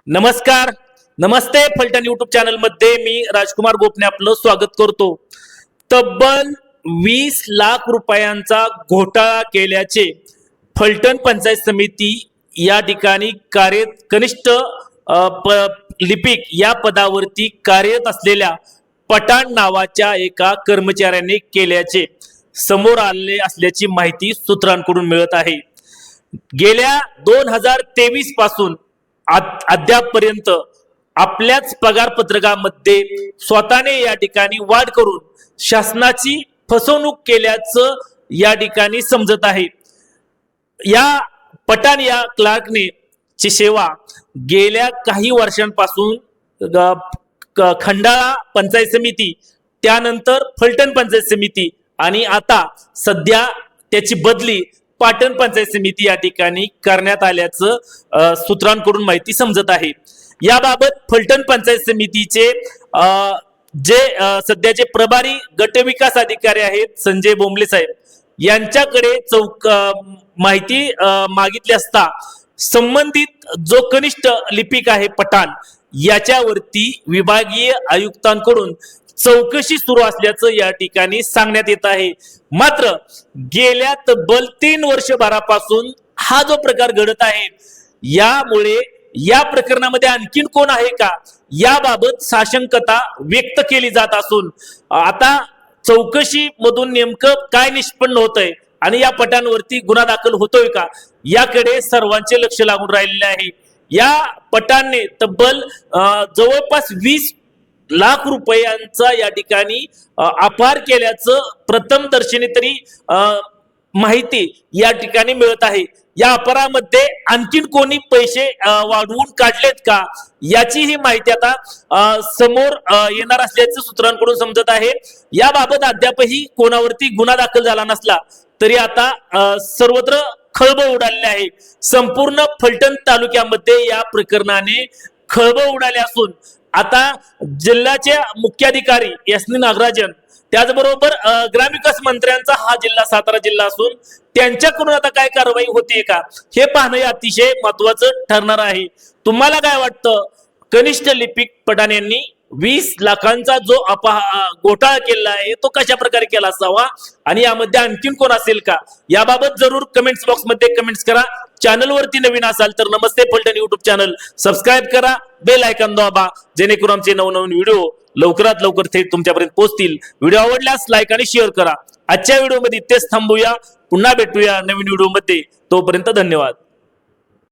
नमस्कार, नमस्ते. Phaltan YouTube channel मध्ये मी राजकुमार गोपने आपलं स्वागत करतो. तब्बल 20 लाख रुपयांचा घोटाळा केल्याचे फलटण पंचायत समिती या ठिकाणी कनिष्ठ लिपिक या पदावरती कार्यरत असलेल्या पठाण नावाच्या एका कर्मचाऱ्याने केल्याचे समोर आले असल्याची माहिती सूत्रांकडून मिळत आहे. गेल्या 2023 पासून अद्यापपर्यंत आपल्याच पगार पत्रकामध्ये स्वतःने या ठिकाणी वाढ करून शासनाची फसवणूक केल्याचं या ठिकाणी समजत आहे. या पठाण या क्लार्कने ची सेवा गेल्या काही वर्षांपासून खंडाळा पंचायत समिती, त्यानंतर फलटण पंचायत समिती आणि आता सध्या त्याची बदली पाटण पंचायत समिती या ठिकाणी करण्यात आल्याचं सूत्रांकडून माहिती समजत आहे. याबाबत फलटण पंचायत समितीचे जे सध्याचे प्रभारी गट विकास अधिकारी आहेत संजय बोंबले साहेब यांच्याकडे माहिती मागितली असता संबंधित जो कनिष्ठ लिपिक आहे पठाण याच्यावरती विभागीय आयुक्तांकडून चौकशी सुरू असल्याचं या ठिकाणी सांगण्यात येत आहे. मात्र गेल्या तब्बल 3 वर्षभरापासून हा जो प्रकार घडत आहे, यामुळे या प्रकरणामध्ये आणखीन कोण आहे का याबाबत साशंकता व्यक्त केली जात असून आता चौकशी मधून नेमकं काय निष्पन्न होतंय आणि या पठाणवरती गुन्हा दाखल होतोय का याकडे सर्वांचे लक्ष लागून राहिलेले आहे. या पठाणने तब्बल जवळपास 20 लाख रुपयांचा या ठिकाणी अपहार केल्याचं प्रथम दर्शनी तरी माहिती या ठिकाणी मिळत आहे. या अपहारामध्ये आणखीन कोणी पैसे वाढवून काढलेत का याची ही माहिती आता समोर येणार असल्याचं सूत्रांकडून समजत आहे. याबाबत अद्यापही कोणावरती गुन्हा दाखल झाला नसला तरी आता सर्वत्र खळबळ उडालेली आहे. संपूर्ण फलटण तालुक्यामध्ये या प्रकरणाने खळबळ उडाली असून आता जिल्ह्याचे मुख्याधिकारी एस.नी. नागराजन, त्याचबरोबर ग्रामविकास मंत्र्यांचा हा जिल्हा सातारा जिल्हा असून त्यांच्याकडून आता काय कारवाई होते का हे पाहणं अतिशय महत्वाचं ठरणार आहे. तुम्हाला काय वाटतं? कनिष्ठ लिपिक पठाण यांनी 20 लाखांचा जो घोटाळा केला आहे तो कशा प्रकारे केला असावा आणि यामध्ये आणखीन कोण असेल का याबाबत जरूर कमेंट्स बॉक्स मध्ये कमेंट्स करा. चॅनल वरती नवीन असाल तर नमस्ते फलटण युट्यूब चॅनल सबस्क्राईब करा, बेल आयकॉन दाबा जेणेकरून आमचे नवनवीन व्हिडिओ लवकरात लवकर थेट तुमच्यापर्यंत पोहोचतील. व्हिडिओ आवडल्यास लाईक आणि शेअर करा. आजच्या व्हिडिओ मध्ये इथेच थांबूया. पुन्हा भेटूया नवीन व्हिडिओ मध्ये. तोपर्यंत धन्यवाद.